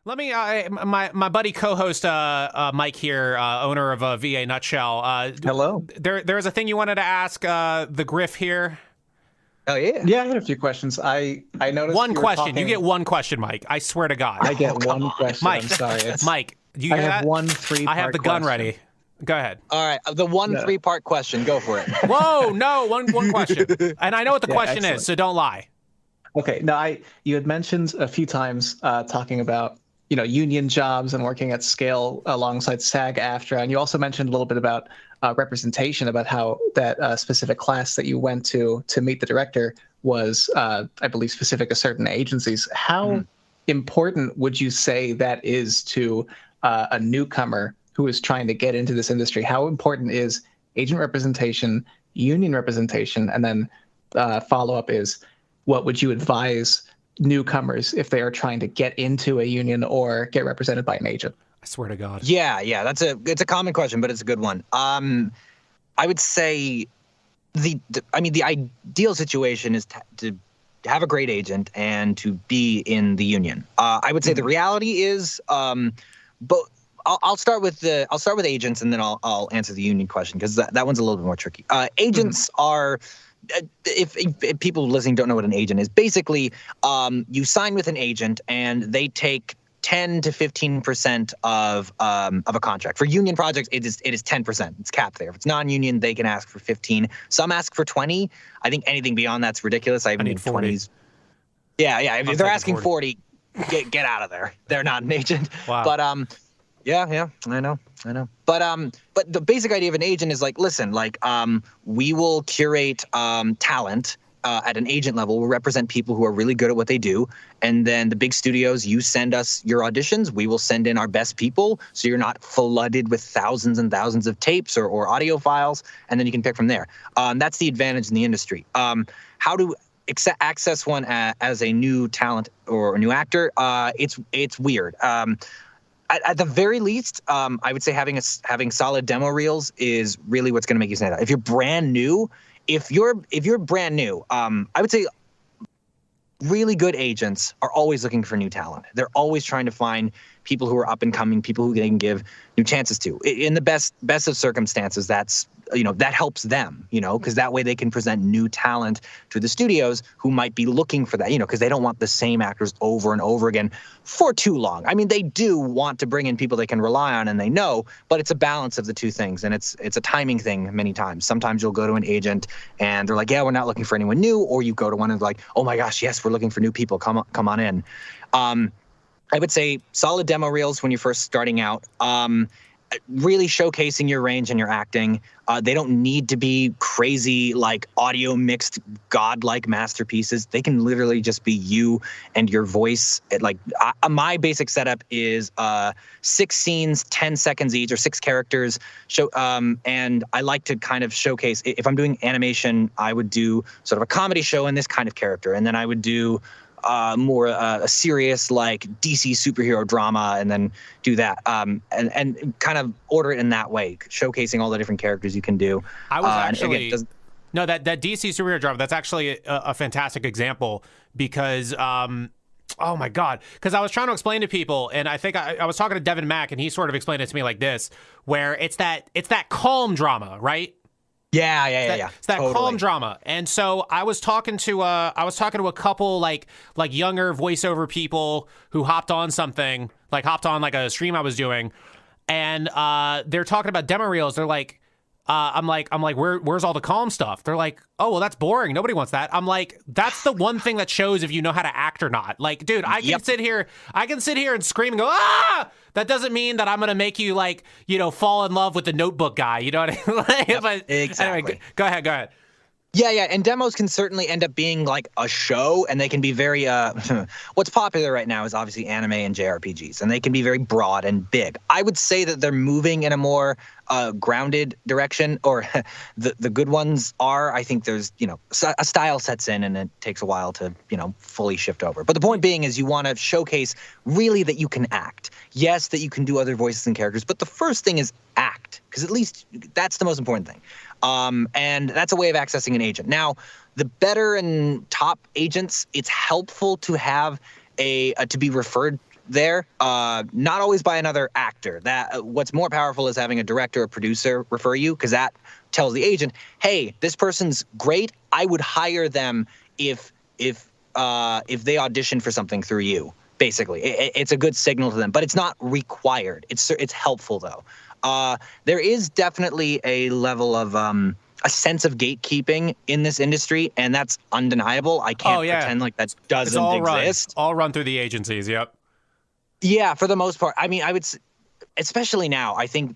Let me, my buddy co-host Mike here, owner of VA Nutshell. Hello. There is a thing you wanted to ask the Griff here. Oh yeah. Yeah, I had a few questions. I noticed One you were question. talking... You get one question, Mike. I swear to God. I get one question. Mike. I'm sorry. Mike, do you I hear have that? one 3-part I have the gun question. ready. Go ahead. All right, the one 3-part question. Go for it. Whoa, no, one question. And I know what the question excellent. is, so don't lie. Okay. No, you had mentioned a few times talking about union jobs and working at scale alongside SAG-AFTRA, and you also mentioned a little bit about representation, about how that specific class that you went to meet the director was, I believe, specific to certain agencies. How important would you say that is to a newcomer who is trying to get into this industry? How important is agent representation, union representation, and then follow-up is, what would you advise newcomers if they are trying to get into a union or get represented by an agent? I swear to God. Yeah, it's a common question, but it's a good one. I would say the ideal situation is to have a great agent and to be in the union. I would say the reality is, but I'll start with agents, and then I'll answer the union question, because that one's a little bit more tricky. Agents are, if people listening don't know what an agent is, basically you sign with an agent and they take 10 to 15% of a contract. For union projects, it is 10%. It's capped there. If it's non-union, they can ask for 15. Some ask for 20. I think anything beyond that's ridiculous. I need 40. 20s. Yeah. If they're asking 40, get out of there. They're not an agent. Wow. But yeah, I know. But the basic idea of an agent is like, listen, we will curate talent at an agent level. We'll represent people who are really good at what they do. And then the big studios, you send us your auditions. We will send in our best people, so you're not flooded with thousands and thousands of tapes or audio files, and then you can pick from there. That's the advantage in the industry. How to access one as a new talent or a new actor? It's weird. At the very least, I would say having solid demo reels is really what's going to make you stand out. If you're brand new, I would say really good agents are always looking for new talent. They're always trying to find people who are up and coming, people who they can give new chances to. In the best of circumstances, that helps them, because that way they can present new talent to the studios who might be looking for that, because they don't want the same actors over and over again for too long. I mean, they do want to bring in people they can rely on and they know, but it's a balance of the two things, and it's a timing thing many times. Sometimes you'll go to an agent and they're like, yeah, we're not looking for anyone new, or you go to one and like, oh my gosh, yes, we're looking for new people, come on in. I would say solid demo reels when you're first starting out. Really showcasing your range and your acting. They don't need to be crazy, like audio mixed godlike masterpieces. They can literally just be you and your voice. My basic setup is 6 scenes, 10 seconds each, or 6 characters. And I like to kind of showcase, if I'm doing animation, I would do sort of a comedy show in this kind of character. And then I would do more a serious like DC superhero drama, and then do that and kind of order it in that way, showcasing all the different characters you can do. I was actually that DC superhero drama, that's actually a fantastic example, because oh my God, because I was trying to explain to people, and I think I was talking to Devin Mack, and he sort of explained it to me like this, where it's that calm drama, right? Yeah. It's that totally calm drama. And so I was talking to a couple like younger voiceover people who hopped on like a stream I was doing, and they're talking about demo reels. They're like, I'm like, where's all the calm stuff? They're like, oh, well, that's boring. Nobody wants that. I'm like, that's the one thing that shows if you know how to act or not. Like, dude, I can sit here and scream and go, ah! That doesn't mean that I'm going to make you fall in love with the Notebook guy. You know what I mean? But exactly. Anyway, go ahead. Yeah, and demos can certainly end up being like a show, and they can be very, what's popular right now is obviously anime and JRPGs, and they can be very broad and big. I would say that they're moving in a more grounded direction, or the good ones are. I think there's, a style sets in, and it takes a while to, fully shift over. But the point being is you want to showcase really that you can act. Yes, that you can do other voices and characters, but the first thing is act, because at least that's the most important thing. And that's a way of accessing an agent. Now, the better and top agents, it's helpful to have to be referred there, not always by another actor. That what's more powerful is having a director or producer refer you, because that tells the agent, hey, this person's great. I would hire them if they audition for something through you. Basically, it's a good signal to them, but it's not required. It's helpful though. There is definitely a level of a sense of gatekeeping in this industry, and that's undeniable. I can't pretend like that doesn't exist. All run through the agencies. Yep. Yeah, for the most part. I mean, I would, especially now, I think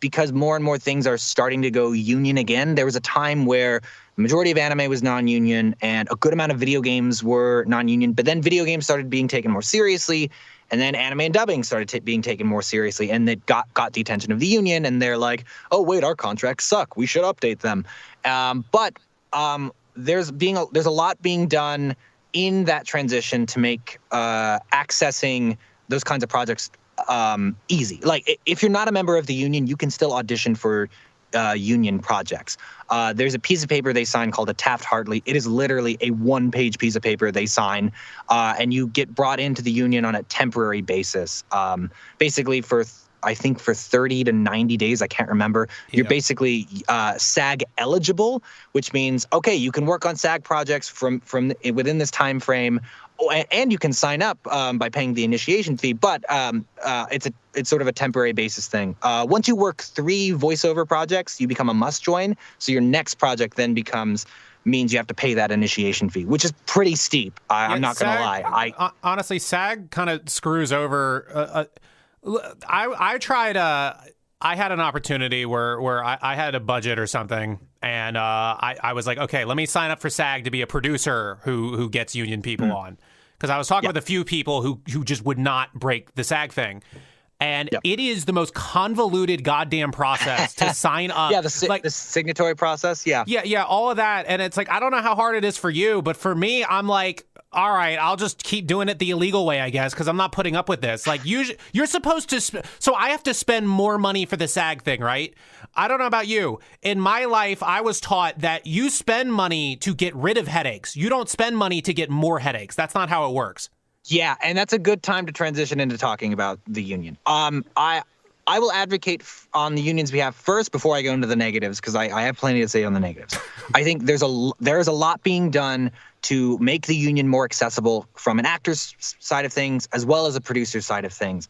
because more and more things are starting to go union again. There was a time where the majority of anime was non-union and a good amount of video games were non-union, but then video games started being taken more seriously, and then anime and dubbing started being taken more seriously, and it got the attention of the union, and they're like, oh, wait, our contracts suck. We should update them. But there's a lot being done in that transition to make accessing those kinds of projects easy. Like, if you're not a member of the union, you can still audition for union projects. There's a piece of paper they sign called a Taft-Hartley. It is literally a one-page piece of paper they sign, and you get brought into the union on a temporary basis. Basically, I think for 30 to 90 days, I can't remember. You're basically SAG eligible, which means, okay, you can work on SAG projects from within this time frame. And you can sign up by paying the initiation fee, but it's sort of a temporary basis thing. Once you work 3 voiceover projects, you become a must join. So your next project then means you have to pay that initiation fee, which is pretty steep. I'm not going to lie. Honestly, SAG kind of screws over. I tried. I had an opportunity where I had a budget or something, and I was like, okay, let me sign up for SAG to be a producer who gets union people on, because I was talking with a few people who just would not break the SAG thing, and it is the most convoluted goddamn process to sign up. Yeah, the signatory process. Yeah, all of that, and it's like, I don't know how hard it is for you, but for me, I'm like, all right, I'll just keep doing it the illegal way, I guess, because I'm not putting up with this. Like, you're supposed to, so I have to spend more money for the SAG thing, right? I don't know about you. In my life, I was taught that you spend money to get rid of headaches. You don't spend money to get more headaches. That's not how it works. Yeah, and that's a good time to transition into talking about the union. I will advocate on the union's behalf first before I go into the negatives, because I have plenty to say on the negatives. I think there is a lot being done to make the union more accessible from an actor's side of things as well as a producer's side of things.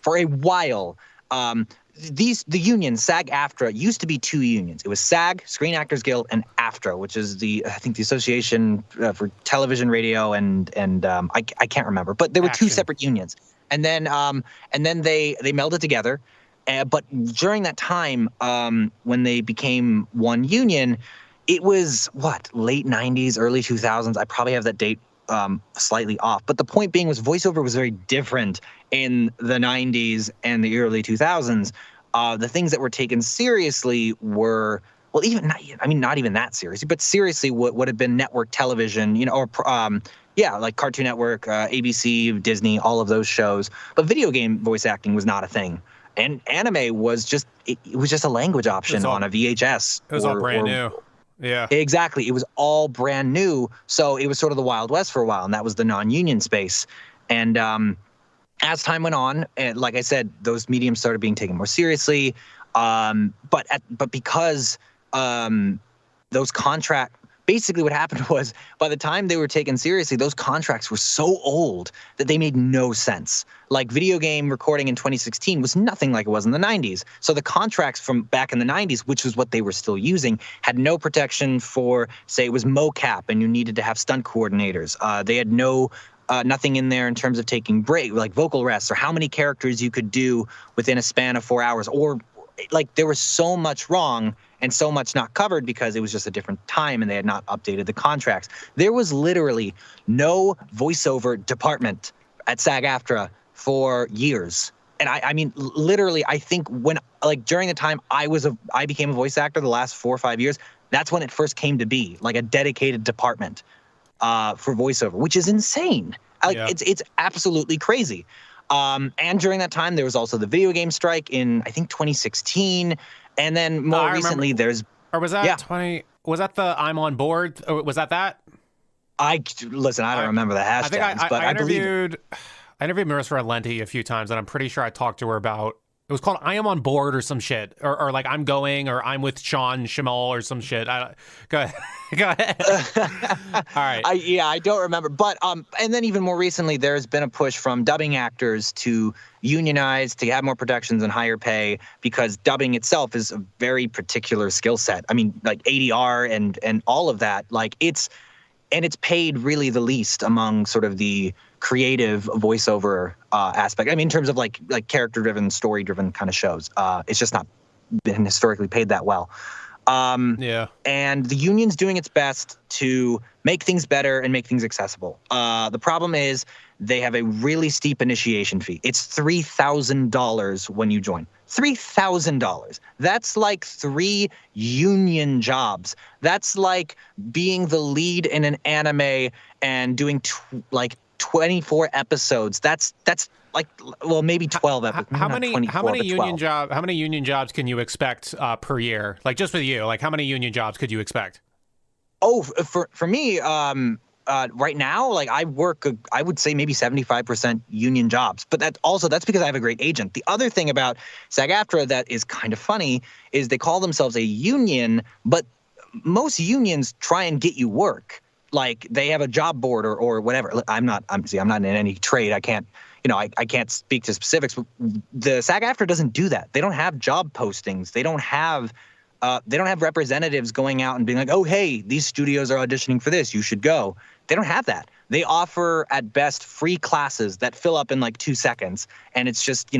For a while, the union, SAG-AFTRA, used to be 2 unions. It was SAG, Screen Actors Guild, and AFTRA, which is the Association for Television, Radio, and I can't remember, but there were 2 separate unions. And then they melded together. But during that time, when they became one union, it was late 90s, early 2000s. I probably have that date slightly off. But the point being was voiceover was very different in the 90s and the early 2000s. The things that were taken seriously were, well, not even that seriously, but seriously what would have been network television, like Cartoon Network, ABC, Disney, all of those shows. But video game voice acting was not a thing. And anime was just a language option on a VHS. It was all brand new. Yeah. Exactly. It was all brand new. So it was sort of the Wild West for a while, and that was the non-union space. And as time went on, and like I said, those mediums started being taken more seriously. But because those contracts, basically what happened was, by the time they were taken seriously, those contracts were so old that they made no sense. Like, video game recording in 2016 was nothing like it was in the 90s. So the contracts from back in the 90s, which was what they were still using, had no protection for, say, it was mocap and you needed to have stunt coordinators. They had nothing in there in terms of taking break, like vocal rests, or how many characters you could do within a span of 4 hours, or like, there was so much wrong and so much not covered because it was just a different time and they had not updated the contracts. There was literally no voiceover department at SAG-AFTRA for years. And I mean, literally, I think during the time I became a voice actor, the last 4 or 5 years, that's when it first came to be, like a dedicated department for voiceover, which is insane. It's absolutely crazy. And during that time, there was also the video game strike in, I think, 2016. And then more recently, was that the I'm on board? Or was that? I don't remember the hashtags, but I interviewed. I interviewed Marissa Valenti a few times, and I'm pretty sure I talked to her about. It was called "I Am on Board" or some shit, or like "I'm Going" or "I'm with Sean Schimmel" or some shit. Go ahead. Go ahead. All right. I don't remember, but and then even more recently, there's been a push from dubbing actors to unionize, to have more protections and higher pay, because dubbing itself is a very particular skill set. I mean, like ADR and all of that, like it's paid really the least among sort of the creative voiceover aspect. I mean, in terms of like character-driven, story-driven kind of shows, it's just not been historically paid that well. Yeah. And the union's doing its best to make things better and make things accessible. The problem is they have a really steep initiation fee. It's $3,000 when you join. $3,000. That's like 3 union jobs. That's like being the lead in an anime and doing like 24 episodes. That's like, well, maybe 12 episodes. How many union jobs can you expect per year? Like, just with you, like, how many union jobs could you expect? Oh, for me, right now, like I work, I would say maybe 75% union jobs, but that's because I have a great agent. The other thing about SAG-AFTRA that is kind of funny is they call themselves a union, but most unions try and get you work. Like they have a job board or whatever. I'm not in any trade. I can't speak to specifics, but the SAG-AFTRA doesn't do that. They don't have job postings. They don't have representatives going out and being like, oh, hey, these studios are auditioning for this. You should go. They don't have that. They offer, at best, free classes that fill up in like 2 seconds. And it's just,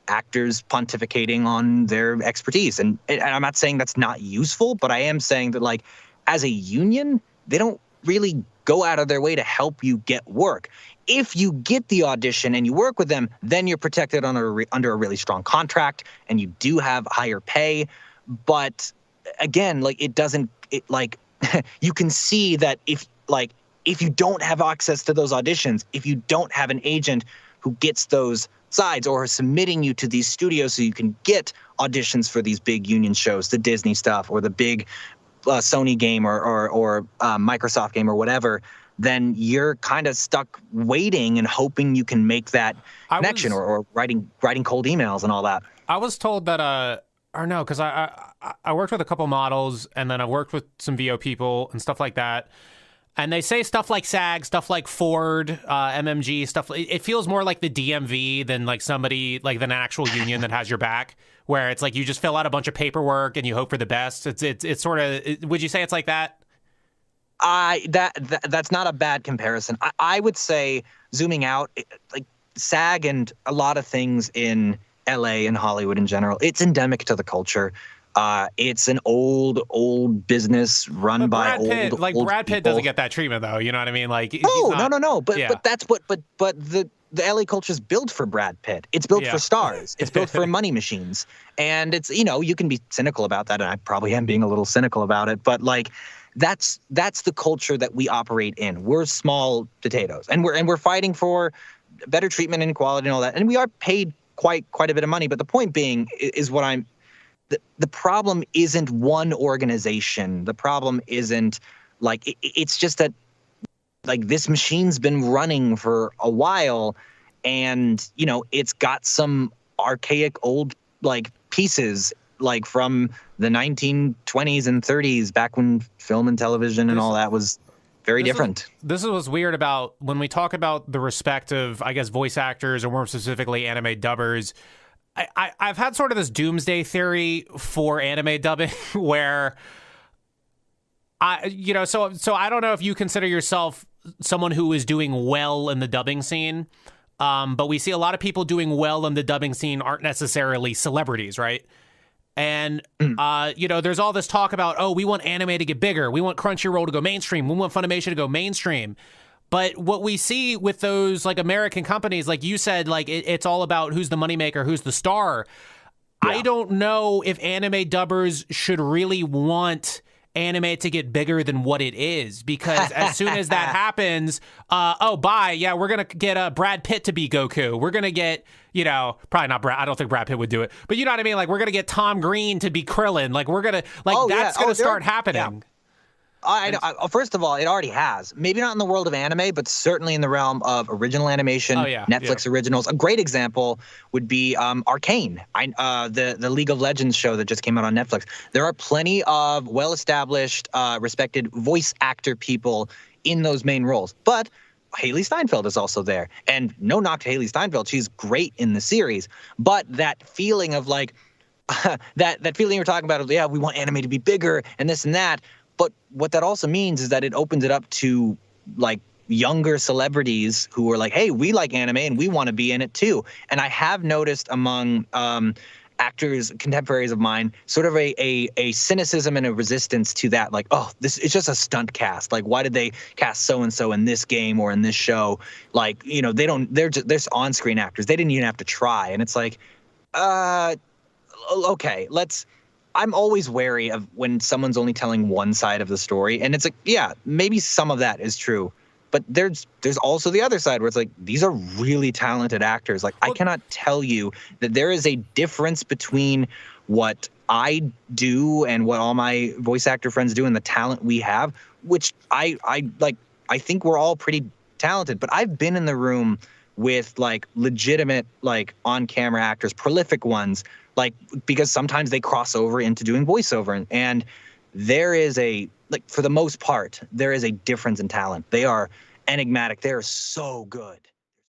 actors pontificating on their expertise. And I'm not saying that's not useful, but I am saying that, like, as a union, they don't really go out of their way to help you get work. If you get the audition and you work with them, then you're protected under a really strong contract and you do have higher pay. But again, like you can see that if you don't have access to those auditions, if you don't have an agent who gets those sides or is submitting you to these studios so you can get auditions for these big union shows, the Disney stuff or the big Sony game or Microsoft game or whatever, then you're kind of stuck waiting and hoping you can make that connection or writing cold emails and all that. I was told that or no, because I worked with a couple models and then I worked with some VO people and stuff like that. And they say stuff like SAG, stuff like Ford, MMG, stuff. It feels more like the DMV than like somebody like an actual union that has your back, where it's like you just fill out a bunch of paperwork and you hope for the best. It's sort of. Would you say it's like that? That's not a bad comparison. I would say, zooming out, like SAG and a lot of things in LA and Hollywood in general, it's endemic to the culture. It's an old business run by old Brad Pitt people. doesn't get that treatment though. You know what I mean? Like no. But that's what. But the LA culture is built for Brad Pitt. It's built for stars. It's built for money machines. And it's you can be cynical about that, and I probably am being a little cynical about it. But like that's the culture that we operate in. We're small potatoes, and we're fighting for better treatment and equality and all that. And we are paid quite a bit of money. But the point being is what I'm. The problem isn't one organization. The problem isn't like it's just that like this machine's been running for a while, and it's got some archaic old like pieces like from the 1920s and 30s, back when film and television and all that was very different. This is what's weird about when we talk about the respect of, I guess, voice actors or more specifically anime dubbers. I've had sort of this doomsday theory for anime dubbing where so I don't know if you consider yourself someone who is doing well in the dubbing scene, but we see a lot of people doing well in the dubbing scene aren't necessarily celebrities, right? And, there's all this talk about, we want anime to get bigger. We want Crunchyroll to go mainstream. We want Funimation to go mainstream. But what we see with those like American companies, like you said, like it's all about who's the moneymaker, who's the star. Yeah. I don't know if anime dubbers should really want anime to get bigger than what it is, because as soon as that happens, we're going to get Brad Pitt to be Goku. We're going to get, probably not Brad. I don't think Brad Pitt would do it. But you know what I mean? Like we're going to get Tom Green to be Krillin. Like we're going to, that's going to start happening. Yeah. First of all, it already has. Maybe not in the world of anime, but certainly in the realm of original animation, Netflix originals. A great example would be Arcane, the League of Legends show that just came out on Netflix. There are plenty of well-established, respected voice actor people in those main roles, but Haley Steinfeld is also there. And no knock to Haley Steinfeld, she's great in the series, but that feeling of like, that feeling you're talking about of, yeah, we want anime to be bigger and this and that. But what that also means is that it opens it up to like younger celebrities who are like, hey, we like anime and we want to be in it too. And I have noticed among actors, contemporaries of mine, sort of a cynicism and a resistance to that. Like, oh, this is just a stunt cast. Like, why did they cast so-and-so in this game or in this show? Like, you know, they're just on-screen actors. They didn't even have to try. And it's like, okay, I'm always wary of when someone's only telling one side of the story. And it's like, yeah, maybe some of that is true. But there's also the other side where it's like, these are really talented actors. Like, I cannot tell you that there is a difference between what I do and what all my voice actor friends do and the talent we have, which I think we're all pretty talented. But I've been in the room with like legitimate, like on-camera actors, prolific ones, like, because sometimes they cross over into doing voiceover, and there is for the most part, there is a difference in talent. They are enigmatic. They are so good.